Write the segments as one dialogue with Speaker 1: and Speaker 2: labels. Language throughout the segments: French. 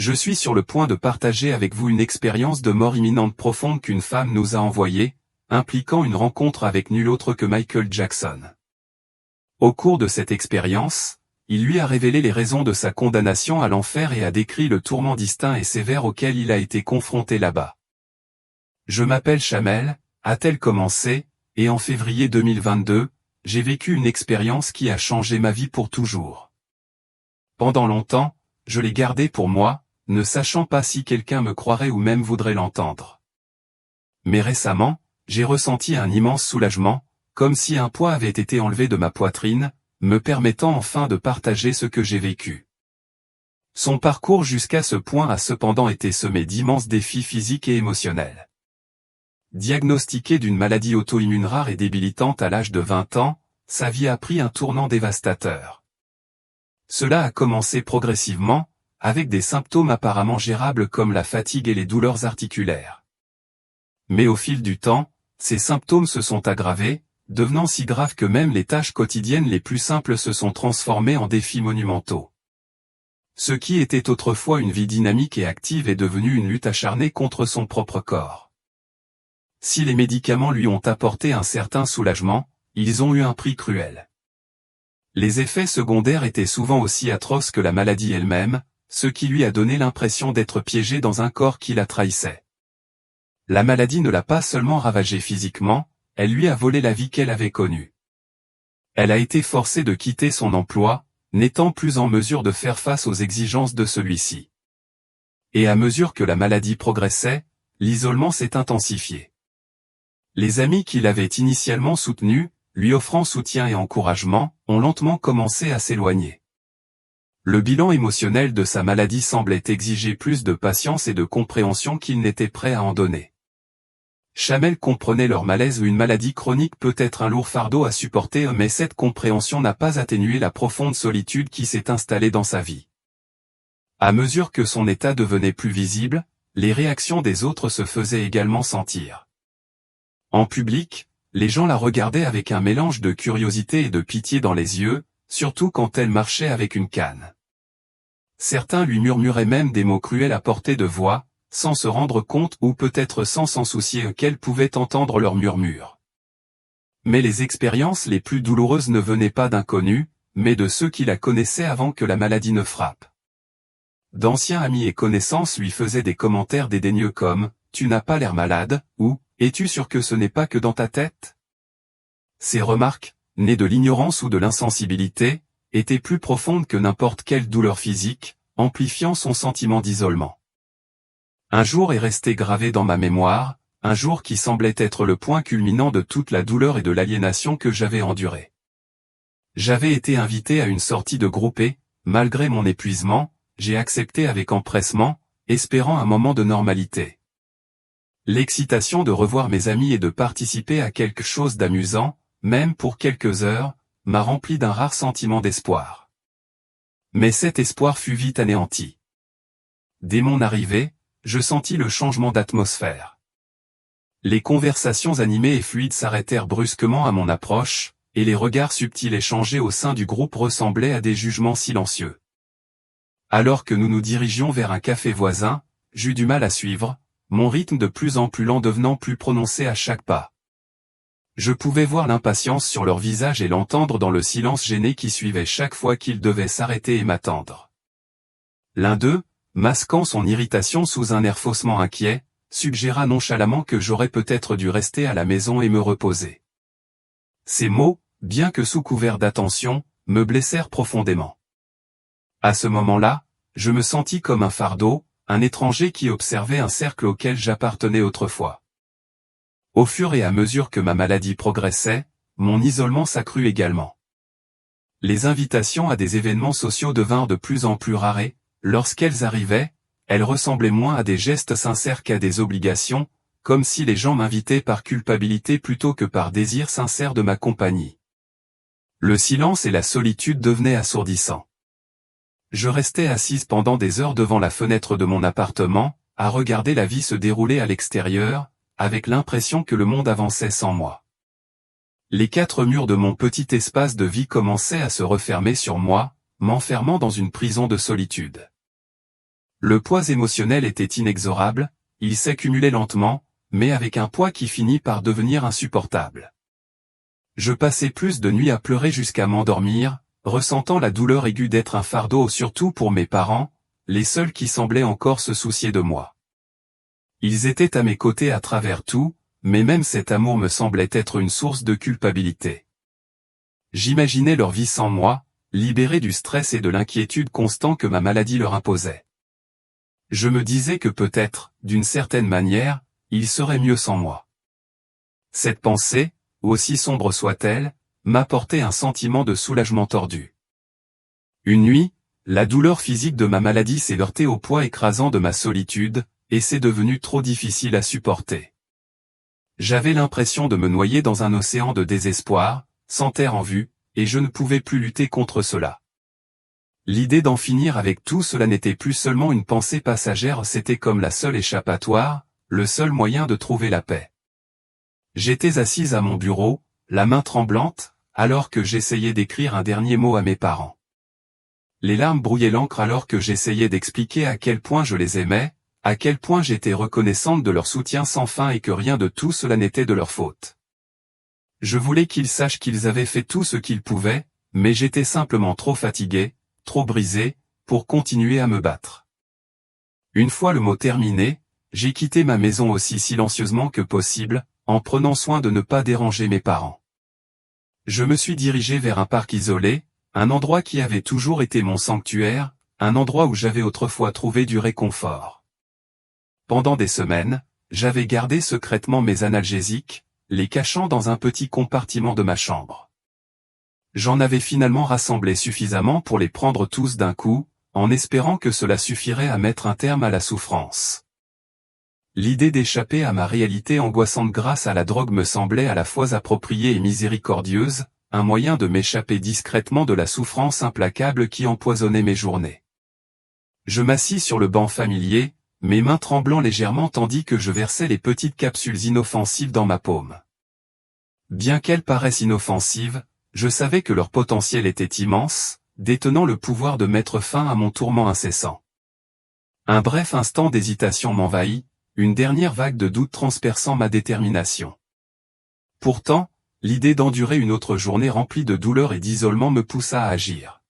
Speaker 1: Je suis sur le point de partager avec vous une expérience de mort imminente profonde qu'une femme nous a envoyée, impliquant une rencontre avec nul autre que Michael Jackson. Au cours de cette expérience, il lui a révélé les raisons de sa condamnation à l'enfer et a décrit le tourment distinct et sévère auquel il a été confronté là-bas. Je m'appelle Chamel, a-t-elle commencé, et en février 2022, j'ai vécu une expérience qui a changé ma vie pour toujours. Pendant longtemps, je l'ai gardée pour moi, ne sachant pas si quelqu'un me croirait ou même voudrait l'entendre. Mais récemment, j'ai ressenti un immense soulagement, comme si un poids avait été enlevé de ma poitrine, me permettant enfin de partager ce que j'ai vécu. Son parcours jusqu'à ce point a cependant été semé d'immenses défis physiques et émotionnels. Diagnostiqué d'une maladie auto-immune rare et débilitante à l'âge de 20 ans, sa vie a pris un tournant dévastateur. Cela a commencé progressivement, avec des symptômes apparemment gérables comme la fatigue et les douleurs articulaires. Mais au fil du temps, ces symptômes se sont aggravés, devenant si graves que même les tâches quotidiennes les plus simples se sont transformées en défis monumentaux. Ce qui était autrefois une vie dynamique et active est devenu une lutte acharnée contre son propre corps. Si les médicaments lui ont apporté un certain soulagement, ils ont eu un prix cruel. Les effets secondaires étaient souvent aussi atroces que la maladie elle-même, ce qui lui a donné l'impression d'être piégé dans un corps qui la trahissait. La maladie ne l'a pas seulement ravagé physiquement, elle lui a volé la vie qu'elle avait connue. Elle a été forcée de quitter son emploi, n'étant plus en mesure de faire face aux exigences de celui-ci. Et à mesure que la maladie progressait, l'isolement s'est intensifié. Les amis qui l'avaient initialement soutenu, lui offrant soutien et encouragement, ont lentement commencé à s'éloigner. Le bilan émotionnel de sa maladie semblait exiger plus de patience et de compréhension qu'il n'était prêt à en donner. Chamel comprenait leur malaise où une maladie chronique peut être un lourd fardeau à supporter, mais cette compréhension n'a pas atténué la profonde solitude qui s'est installée dans sa vie. À mesure que son état devenait plus visible, les réactions des autres se faisaient également sentir. En public, les gens la regardaient avec un mélange de curiosité et de pitié dans les yeux, surtout quand elle marchait avec une canne. Certains lui murmuraient même des mots cruels à portée de voix, sans se rendre compte ou peut-être sans s'en soucier qu'elle pouvait entendre leurs murmures. Mais les expériences les plus douloureuses ne venaient pas d'inconnus, mais de ceux qui la connaissaient avant que la maladie ne frappe. D'anciens amis et connaissances lui faisaient des commentaires dédaigneux comme « Tu n'as pas l'air malade » ou « Es-tu sûr que ce n'est pas que dans ta tête ?» Ces remarques, nées de l'ignorance ou de l'insensibilité, étaient plus profondes que n'importe quelle douleur physique, amplifiant son sentiment d'isolement. Un jour est resté gravé dans ma mémoire, un jour qui semblait être le point culminant de toute la douleur et de l'aliénation que j'avais endurée. J'avais été invité à une sortie de groupe et, malgré mon épuisement, j'ai accepté avec empressement, espérant un moment de normalité. L'excitation de revoir mes amis et de participer à quelque chose d'amusant, même pour quelques heures, m'a rempli d'un rare sentiment d'espoir. Mais cet espoir fut vite anéanti. Dès mon arrivée, je sentis le changement d'atmosphère. Les conversations animées et fluides s'arrêtèrent brusquement à mon approche, et les regards subtils échangés au sein du groupe ressemblaient à des jugements silencieux. Alors que nous nous dirigions vers un café voisin, j'eus du mal à suivre, mon rythme de plus en plus lent devenant plus prononcé à chaque pas. Je pouvais voir l'impatience sur leur visage et l'entendre dans le silence gêné qui suivait chaque fois qu'ils devaient s'arrêter et m'attendre. L'un d'eux, masquant son irritation sous un air faussement inquiet, suggéra nonchalamment que j'aurais peut-être dû rester à la maison et me reposer. Ces mots, bien que sous couvert d'attention, me blessèrent profondément. À ce moment-là, je me sentis comme un fardeau, un étranger qui observait un cercle auquel j'appartenais autrefois. Au fur et à mesure que ma maladie progressait, mon isolement s'accrut également. Les invitations à des événements sociaux devinrent de plus en plus rares et, lorsqu'elles arrivaient, elles ressemblaient moins à des gestes sincères qu'à des obligations, comme si les gens m'invitaient par culpabilité plutôt que par désir sincère de ma compagnie. Le silence et la solitude devenaient assourdissants. Je restais assise pendant des heures devant la fenêtre de mon appartement, à regarder la vie se dérouler à l'extérieur, avec l'impression que le monde avançait sans moi. Les quatre murs de mon petit espace de vie commençaient à se refermer sur moi, m'enfermant dans une prison de solitude. Le poids émotionnel était inexorable, il s'accumulait lentement, mais avec un poids qui finit par devenir insupportable. Je passais plus de nuits à pleurer jusqu'à m'endormir, ressentant la douleur aiguë d'être un fardeau surtout pour mes parents, les seuls qui semblaient encore se soucier de moi. Ils étaient à mes côtés à travers tout, mais même cet amour me semblait être une source de culpabilité. J'imaginais leur vie sans moi, libérés du stress et de l'inquiétude constant que ma maladie leur imposait. Je me disais que peut-être, d'une certaine manière, ils seraient mieux sans moi. Cette pensée, aussi sombre soit-elle, m'apportait un sentiment de soulagement tordu. Une nuit, la douleur physique de ma maladie s'est heurtée au poids écrasant de ma solitude, et c'est devenu trop difficile à supporter. J'avais l'impression de me noyer dans un océan de désespoir, sans terre en vue, et je ne pouvais plus lutter contre cela. L'idée d'en finir avec tout cela n'était plus seulement une pensée passagère, c'était comme la seule échappatoire, le seul moyen de trouver la paix. J'étais assise à mon bureau, la main tremblante, alors que j'essayais d'écrire un dernier mot à mes parents. Les larmes brouillaient l'encre alors que j'essayais d'expliquer à quel point je les aimais, à quel point j'étais reconnaissante de leur soutien sans fin et que rien de tout cela n'était de leur faute. Je voulais qu'ils sachent qu'ils avaient fait tout ce qu'ils pouvaient, mais j'étais simplement trop fatigué, trop brisé, pour continuer à me battre. Une fois le mot terminé, j'ai quitté ma maison aussi silencieusement que possible, en prenant soin de ne pas déranger mes parents. Je me suis dirigé vers un parc isolé, un endroit qui avait toujours été mon sanctuaire, un endroit où j'avais autrefois trouvé du réconfort. Pendant des semaines, j'avais gardé secrètement mes analgésiques, les cachant dans un petit compartiment de ma chambre. J'en avais finalement rassemblé suffisamment pour les prendre tous d'un coup, en espérant que cela suffirait à mettre un terme à la souffrance. L'idée d'échapper à ma réalité angoissante grâce à la drogue me semblait à la fois appropriée et miséricordieuse, un moyen de m'échapper discrètement de la souffrance implacable qui empoisonnait mes journées. Je m'assis sur le banc familier, mes mains tremblant légèrement tandis que je versais les petites capsules inoffensives dans ma paume. Bien qu'elles paraissent inoffensives, je savais que leur potentiel était immense, détenant le pouvoir de mettre fin à mon tourment incessant. Un bref instant d'hésitation m'envahit, une dernière vague de doute transperçant ma détermination. Pourtant, l'idée d'endurer une autre journée remplie de douleur et d'isolement me poussa à agir.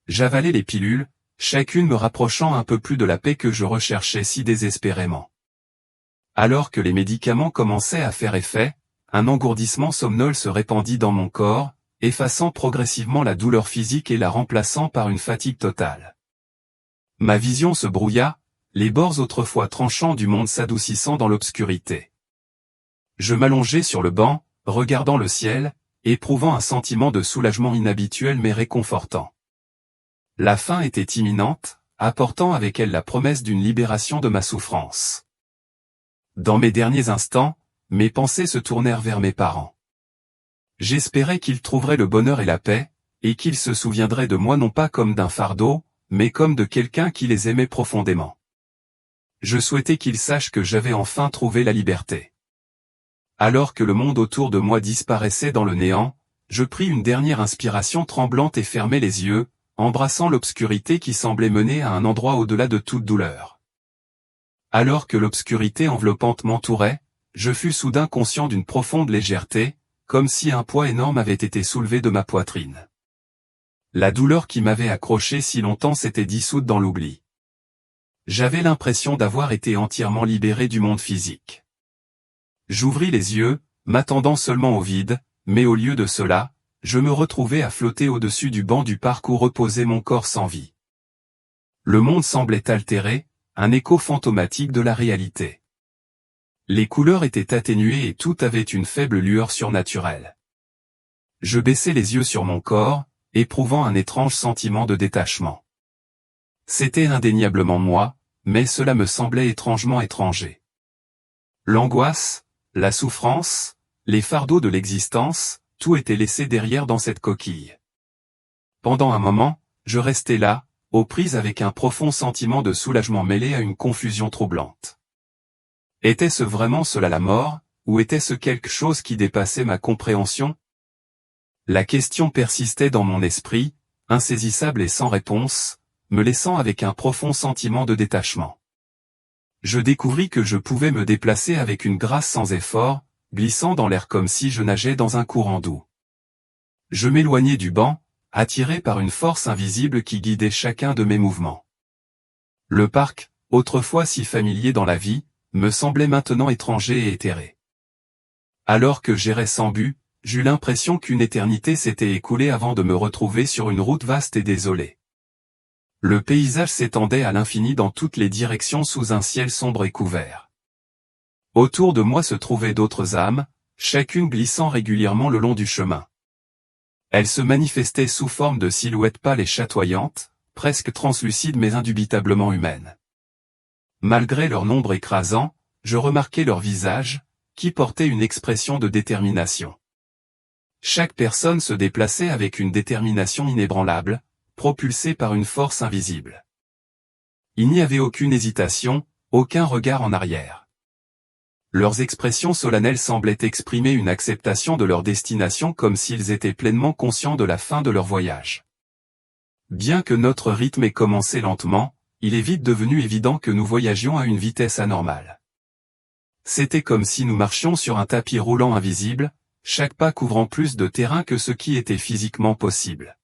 Speaker 1: J'avalai les pilules, chacune me rapprochant un peu plus de la paix que je recherchais si désespérément. Alors que les médicaments commençaient à faire effet, un engourdissement somnol se répandit dans mon corps, effaçant progressivement la douleur physique et la remplaçant par une fatigue totale. Ma vision se brouilla, les bords autrefois tranchants du monde s'adoucissant dans l'obscurité. Je m'allongeai sur le banc, regardant le ciel, éprouvant un sentiment de soulagement inhabituel mais réconfortant. La fin était imminente, apportant avec elle la promesse d'une libération de ma souffrance. Dans mes derniers instants, mes pensées se tournèrent vers mes parents. J'espérais qu'ils trouveraient le bonheur et la paix, et qu'ils se souviendraient de moi non pas comme d'un fardeau, mais comme de quelqu'un qui les aimait profondément. Je souhaitais qu'ils sachent que j'avais enfin trouvé la liberté. Alors que le monde autour de moi disparaissait dans le néant, je pris une dernière inspiration tremblante et fermai les yeux, embrassant l'obscurité qui semblait mener à un endroit au-delà de toute douleur. Alors que l'obscurité enveloppante m'entourait, je fus soudain conscient d'une profonde légèreté, comme si un poids énorme avait été soulevé de ma poitrine. La douleur qui m'avait accroché si longtemps s'était dissoute dans l'oubli. J'avais l'impression d'avoir été entièrement libéré du monde physique. J'ouvris les yeux, m'attendant seulement au vide, mais au lieu de cela, je me retrouvais à flotter au-dessus du banc du parc où reposait mon corps sans vie. Le monde semblait altéré, un écho fantomatique de la réalité. Les couleurs étaient atténuées et tout avait une faible lueur surnaturelle. Je baissai les yeux sur mon corps, éprouvant un étrange sentiment de détachement. C'était indéniablement moi, mais cela me semblait étrangement étranger. L'angoisse, la souffrance, les fardeaux de l'existence, tout était laissé derrière dans cette coquille. Pendant un moment, je restais là, aux prises avec un profond sentiment de soulagement mêlé à une confusion troublante. Était-ce vraiment cela la mort, ou était-ce quelque chose qui dépassait ma compréhension? La question persistait dans mon esprit, insaisissable et sans réponse, me laissant avec un profond sentiment de détachement. Je découvris que je pouvais me déplacer avec une grâce sans effort, glissant dans l'air comme si je nageais dans un courant doux. Je m'éloignai du banc, attiré par une force invisible qui guidait chacun de mes mouvements. Le parc, autrefois si familier dans la vie, me semblait maintenant étranger et éthéré. Alors que j'errais sans but, j'eus l'impression qu'une éternité s'était écoulée avant de me retrouver sur une route vaste et désolée. Le paysage s'étendait à l'infini dans toutes les directions sous un ciel sombre et couvert. Autour de moi se trouvaient d'autres âmes, chacune glissant régulièrement le long du chemin. Elles se manifestaient sous forme de silhouettes pâles et chatoyantes, presque translucides mais indubitablement humaines. Malgré leur nombre écrasant, je remarquai leurs visages, qui portaient une expression de détermination. Chaque personne se déplaçait avec une détermination inébranlable, propulsée par une force invisible. Il n'y avait aucune hésitation, aucun regard en arrière. Leurs expressions solennelles semblaient exprimer une acceptation de leur destination comme s'ils étaient pleinement conscients de la fin de leur voyage. Bien que notre rythme ait commencé lentement, il est vite devenu évident que nous voyagions à une vitesse anormale. C'était comme si nous marchions sur un tapis roulant invisible, chaque pas couvrant plus de terrain que ce qui était physiquement possible.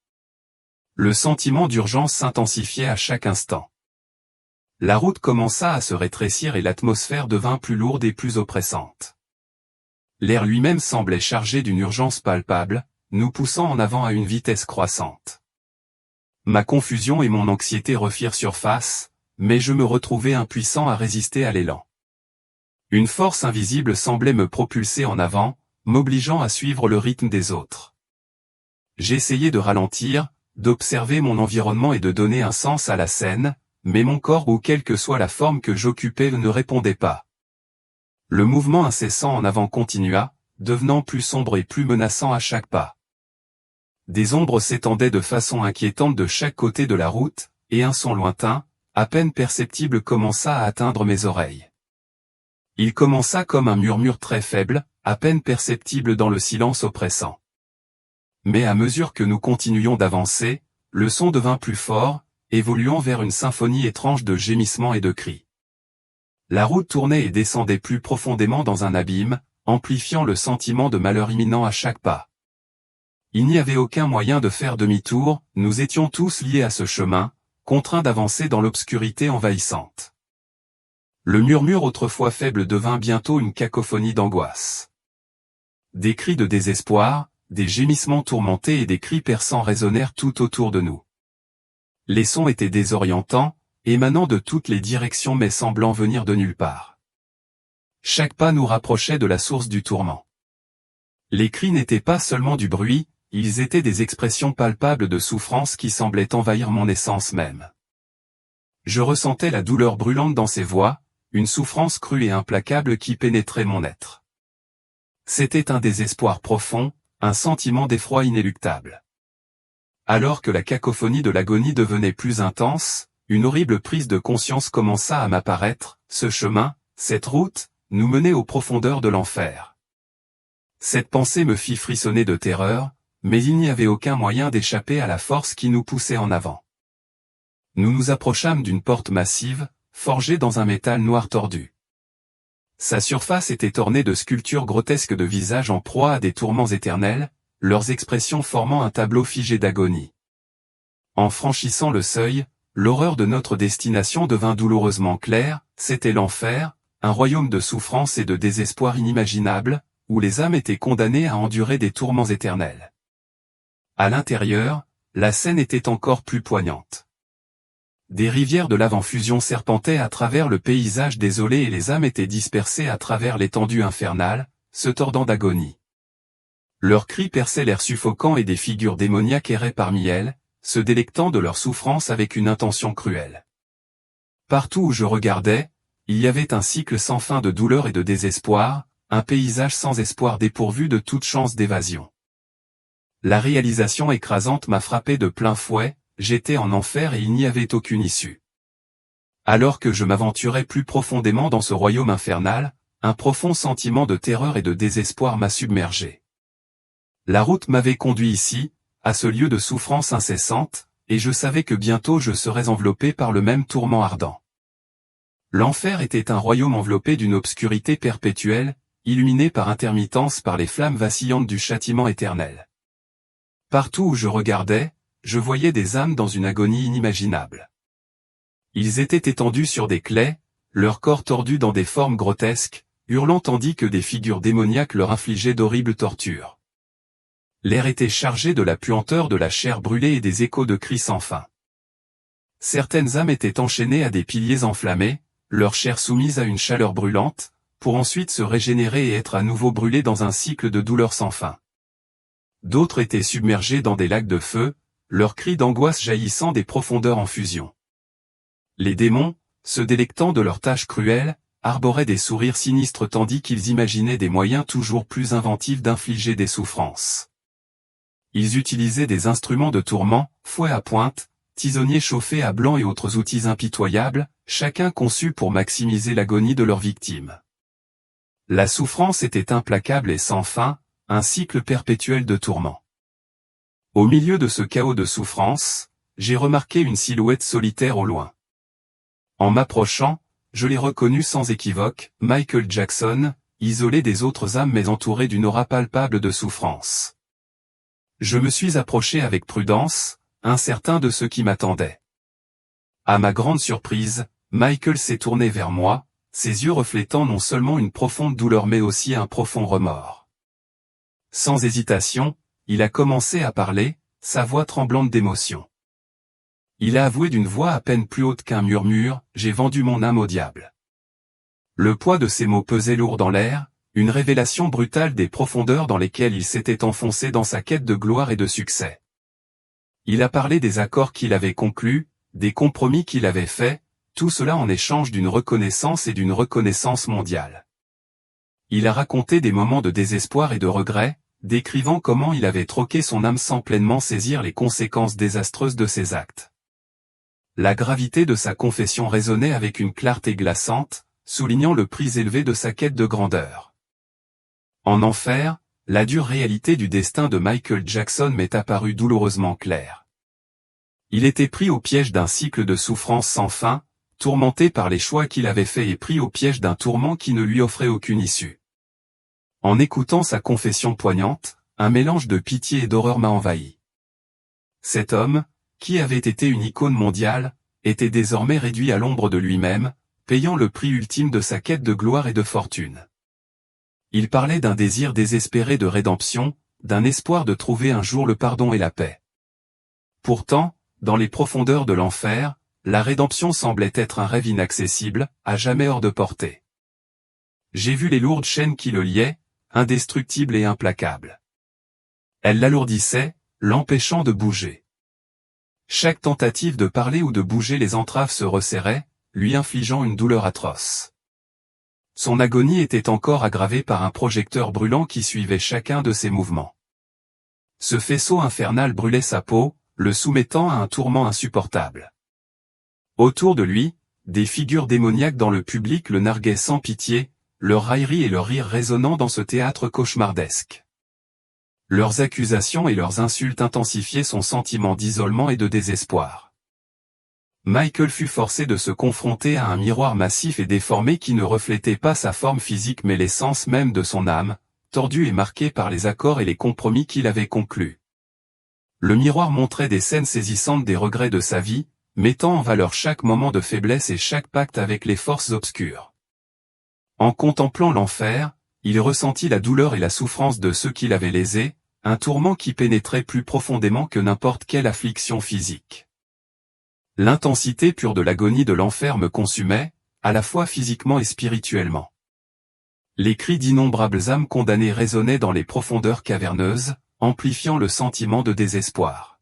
Speaker 1: Le sentiment d'urgence s'intensifiait à chaque instant. La route commença à se rétrécir et l'atmosphère devint plus lourde et plus oppressante. L'air lui-même semblait chargé d'une urgence palpable, nous poussant en avant à une vitesse croissante. Ma confusion et mon anxiété refirent surface, mais je me retrouvai impuissant à résister à l'élan. Une force invisible semblait me propulser en avant, m'obligeant à suivre le rythme des autres. J'essayais de ralentir, d'observer mon environnement et de donner un sens à la scène, mais mon corps ou quelle que soit la forme que j'occupais ne répondait pas. Le mouvement incessant en avant continua, devenant plus sombre et plus menaçant à chaque pas. Des ombres s'étendaient de façon inquiétante de chaque côté de la route, et un son lointain, à peine perceptible commença à atteindre mes oreilles. Il commença comme un murmure très faible, à peine perceptible dans le silence oppressant. Mais à mesure que nous continuions d'avancer, le son devint plus fort, évoluant vers une symphonie étrange de gémissements et de cris. La route tournait et descendait plus profondément dans un abîme, amplifiant le sentiment de malheur imminent à chaque pas. Il n'y avait aucun moyen de faire demi-tour, nous étions tous liés à ce chemin, contraints d'avancer dans l'obscurité envahissante. Le murmure autrefois faible devint bientôt une cacophonie d'angoisse. Des cris de désespoir, des gémissements tourmentés et des cris perçants résonnèrent tout autour de nous. Les sons étaient désorientants, émanant de toutes les directions mais semblant venir de nulle part. Chaque pas nous rapprochait de la source du tourment. Les cris n'étaient pas seulement du bruit, ils étaient des expressions palpables de souffrance qui semblaient envahir mon essence même. Je ressentais la douleur brûlante dans ces voix, une souffrance crue et implacable qui pénétrait mon être. C'était un désespoir profond, un sentiment d'effroi inéluctable. Alors que la cacophonie de l'agonie devenait plus intense, une horrible prise de conscience commença à m'apparaître, ce chemin, cette route, nous menait aux profondeurs de l'enfer. Cette pensée me fit frissonner de terreur, mais il n'y avait aucun moyen d'échapper à la force qui nous poussait en avant. Nous nous approchâmes d'une porte massive, forgée dans un métal noir tordu. Sa surface était ornée de sculptures grotesques de visages en proie à des tourments éternels, leurs expressions formant un tableau figé d'agonie. En franchissant le seuil, l'horreur de notre destination devint douloureusement claire, c'était l'enfer, un royaume de souffrance et de désespoir inimaginable, où les âmes étaient condamnées à endurer des tourments éternels. À l'intérieur, la scène était encore plus poignante. Des rivières de lave en fusion serpentaient à travers le paysage désolé et les âmes étaient dispersées à travers l'étendue infernale, se tordant d'agonie. Leurs cris perçaient l'air suffocant et des figures démoniaques erraient parmi elles, se délectant de leur souffrance avec une intention cruelle. Partout où je regardais, il y avait un cycle sans fin de douleur et de désespoir, un paysage sans espoir dépourvu de toute chance d'évasion. La réalisation écrasante m'a frappé de plein fouet, j'étais en enfer et il n'y avait aucune issue. Alors que je m'aventurais plus profondément dans ce royaume infernal, un profond sentiment de terreur et de désespoir m'a submergé. La route m'avait conduit ici, à ce lieu de souffrance incessante, et je savais que bientôt je serais enveloppé par le même tourment ardent. L'enfer était un royaume enveloppé d'une obscurité perpétuelle, illuminé par intermittence par les flammes vacillantes du châtiment éternel. Partout où je regardais, je voyais des âmes dans une agonie inimaginable. Ils étaient étendus sur des claies, leurs corps tordus dans des formes grotesques, hurlant tandis que des figures démoniaques leur infligeaient d'horribles tortures. L'air était chargé de la puanteur de la chair brûlée et des échos de cris sans fin. Certaines âmes étaient enchaînées à des piliers enflammés, leur chair soumise à une chaleur brûlante, pour ensuite se régénérer et être à nouveau brûlées dans un cycle de douleur sans fin. D'autres étaient submergées dans des lacs de feu, leurs cris d'angoisse jaillissant des profondeurs en fusion. Les démons, se délectant de leurs tâches cruelles, arboraient des sourires sinistres tandis qu'ils imaginaient des moyens toujours plus inventifs d'infliger des souffrances. Ils utilisaient des instruments de tourment, fouets à pointe, tisonniers chauffés à blanc et autres outils impitoyables, chacun conçu pour maximiser l'agonie de leurs victimes. La souffrance était implacable et sans fin, un cycle perpétuel de tourments. Au milieu de ce chaos de souffrance, j'ai remarqué une silhouette solitaire au loin. En m'approchant, je l'ai reconnu sans équivoque, Michael Jackson, isolé des autres âmes mais entouré d'une aura palpable de souffrance. Je me suis approché avec prudence, incertain de ce qui m'attendait. À ma grande surprise, Michael s'est tourné vers moi, ses yeux reflétant non seulement une profonde douleur mais aussi un profond remords. Sans hésitation, il a commencé à parler, sa voix tremblante d'émotion. Il a avoué d'une voix à peine plus haute qu'un murmure, « J'ai vendu mon âme au diable ». Le poids de ces mots pesait lourd dans l'air, une révélation brutale des profondeurs dans lesquelles il s'était enfoncé dans sa quête de gloire et de succès. Il a parlé des accords qu'il avait conclus, des compromis qu'il avait faits, tout cela en échange d'une reconnaissance et d'une reconnaissance mondiale. Il a raconté des moments de désespoir et de regret, décrivant comment il avait troqué son âme sans pleinement saisir les conséquences désastreuses de ses actes. La gravité de sa confession résonnait avec une clarté glaçante, soulignant le prix élevé de sa quête de grandeur. En enfer, la dure réalité du destin de Michael Jackson m'est apparue douloureusement claire. Il était pris au piège d'un cycle de souffrance sans fin, tourmenté par les choix qu'il avait faits et pris au piège d'un tourment qui ne lui offrait aucune issue. En écoutant sa confession poignante, un mélange de pitié et d'horreur m'a envahi. Cet homme, qui avait été une icône mondiale, était désormais réduit à l'ombre de lui-même, payant le prix ultime de sa quête de gloire et de fortune. Il parlait d'un désir désespéré de rédemption, d'un espoir de trouver un jour le pardon et la paix. Pourtant, dans les profondeurs de l'enfer, la rédemption semblait être un rêve inaccessible, à jamais hors de portée. J'ai vu les lourdes chaînes qui le liaient, indestructibles et implacables. Elles l'alourdissaient, l'empêchant de bouger. Chaque tentative de parler ou de bouger les entraves se resserrait, lui infligeant une douleur atroce. Son agonie était encore aggravée par un projecteur brûlant qui suivait chacun de ses mouvements. Ce faisceau infernal brûlait sa peau, le soumettant à un tourment insupportable. Autour de lui, des figures démoniaques dans le public le narguaient sans pitié, leurs railleries et leurs rires résonnant dans ce théâtre cauchemardesque. Leurs accusations et leurs insultes intensifiaient son sentiment d'isolement et de désespoir. Michael fut forcé de se confronter à un miroir massif et déformé qui ne reflétait pas sa forme physique mais l'essence même de son âme, tordue et marquée par les accords et les compromis qu'il avait conclus. Le miroir montrait des scènes saisissantes des regrets de sa vie, mettant en valeur chaque moment de faiblesse et chaque pacte avec les forces obscures. En contemplant l'enfer, il ressentit la douleur et la souffrance de ceux qui l'avaient lésé, un tourment qui pénétrait plus profondément que n'importe quelle affliction physique. L'intensité pure de l'agonie de l'enfer me consumait, à la fois physiquement et spirituellement. Les cris d'innombrables âmes condamnées résonnaient dans les profondeurs caverneuses, amplifiant le sentiment de désespoir.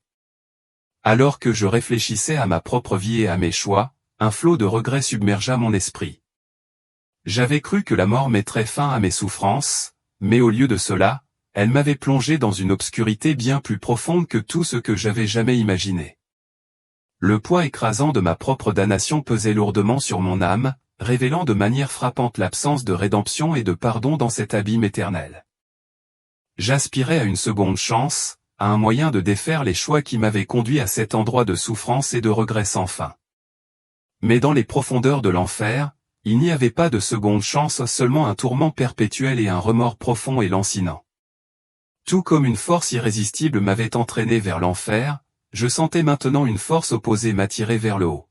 Speaker 1: Alors que je réfléchissais à ma propre vie et à mes choix, un flot de regrets submergea mon esprit. J'avais cru que la mort mettrait fin à mes souffrances, mais au lieu de cela, elle m'avait plongé dans une obscurité bien plus profonde que tout ce que j'avais jamais imaginé. Le poids écrasant de ma propre damnation pesait lourdement sur mon âme, révélant de manière frappante l'absence de rédemption et de pardon dans cet abîme éternel. J'aspirais à une seconde chance, à un moyen de défaire les choix qui m'avaient conduit à cet endroit de souffrance et de regret sans fin. Mais dans les profondeurs de l'enfer, il n'y avait pas de seconde chance, seulement un tourment perpétuel et un remords profond et lancinant. Tout comme une force irrésistible m'avait entraîné vers l'enfer, je sentais maintenant une force opposée m'attirer vers le haut.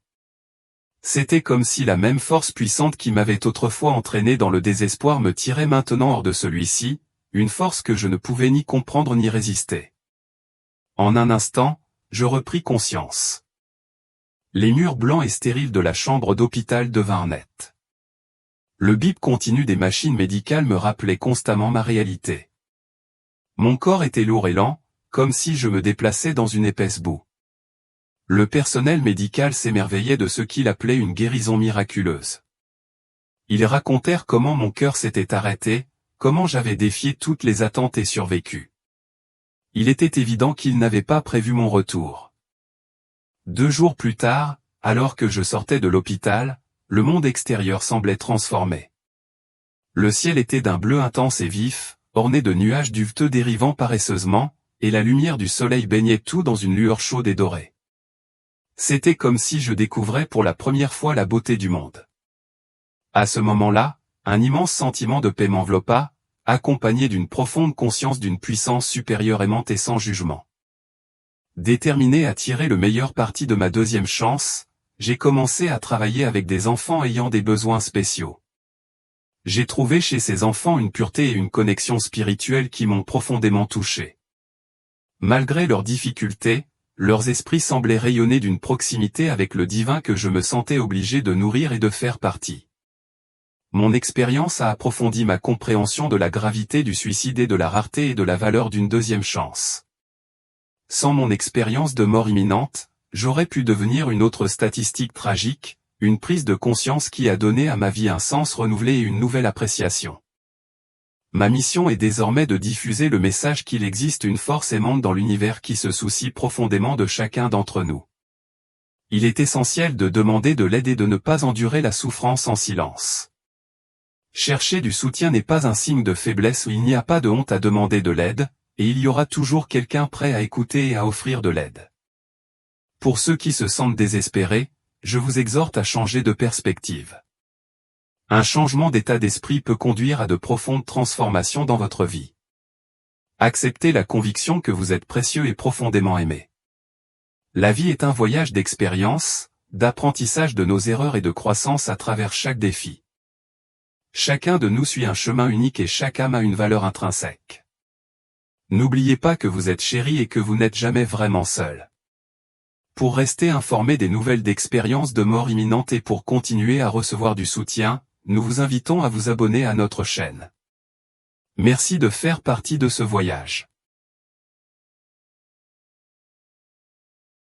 Speaker 1: C'était comme si la même force puissante qui m'avait autrefois entraîné dans le désespoir me tirait maintenant hors de celui-ci, une force que je ne pouvais ni comprendre ni résister. En un instant, je repris conscience. Les murs blancs et stériles de la chambre d'hôpital devinrent nets. Le bip continu des machines médicales me rappelait constamment ma réalité. Mon corps était lourd et lent, comme si je me déplaçais dans une épaisse boue. Le personnel médical s'émerveillait de ce qu'il appelait une guérison miraculeuse. Ils racontèrent comment mon cœur s'était arrêté, comment j'avais défié toutes les attentes et survécu. Il était évident qu'ils n'avaient pas prévu mon retour. 2 jours plus tard, alors que je sortais de l'hôpital, le monde extérieur semblait transformé. Le ciel était d'un bleu intense et vif, orné de nuages duveteux dérivant paresseusement, et la lumière du soleil baignait tout dans une lueur chaude et dorée. C'était comme si je découvrais pour la première fois la beauté du monde. À ce moment-là, un immense sentiment de paix m'enveloppa, accompagné d'une profonde conscience d'une puissance supérieure aimante et sans jugement. Déterminé à tirer le meilleur parti de ma deuxième chance, j'ai commencé à travailler avec des enfants ayant des besoins spéciaux. J'ai trouvé chez ces enfants une pureté et une connexion spirituelle qui m'ont profondément touché. Malgré leurs difficultés, leurs esprits semblaient rayonner d'une proximité avec le divin que je me sentais obligé de nourrir et de faire partie. Mon expérience a approfondi ma compréhension de la gravité du suicide et de la rareté et de la valeur d'une deuxième chance. Sans mon expérience de mort imminente, j'aurais pu devenir une autre statistique tragique, une prise de conscience qui a donné à ma vie un sens renouvelé et une nouvelle appréciation. Ma mission est désormais de diffuser le message qu'il existe une force aimante dans l'univers qui se soucie profondément de chacun d'entre nous. Il est essentiel de demander de l'aide et de ne pas endurer la souffrance en silence. Chercher du soutien n'est pas un signe de faiblesse où il n'y a pas de honte à demander de l'aide, et il y aura toujours quelqu'un prêt à écouter et à offrir de l'aide. Pour ceux qui se sentent désespérés, je vous exhorte à changer de perspective. Un changement d'état d'esprit peut conduire à de profondes transformations dans votre vie. Acceptez la conviction que vous êtes précieux et profondément aimé. La vie est un voyage d'expérience, d'apprentissage de nos erreurs et de croissance à travers chaque défi. Chacun de nous suit un chemin unique et chaque âme a une valeur intrinsèque. N'oubliez pas que vous êtes chéri et que vous n'êtes jamais vraiment seul. Pour rester informé des nouvelles d'expériences de mort imminente et pour continuer à recevoir du soutien, nous vous invitons à vous abonner à notre chaîne. Merci de faire partie de ce voyage.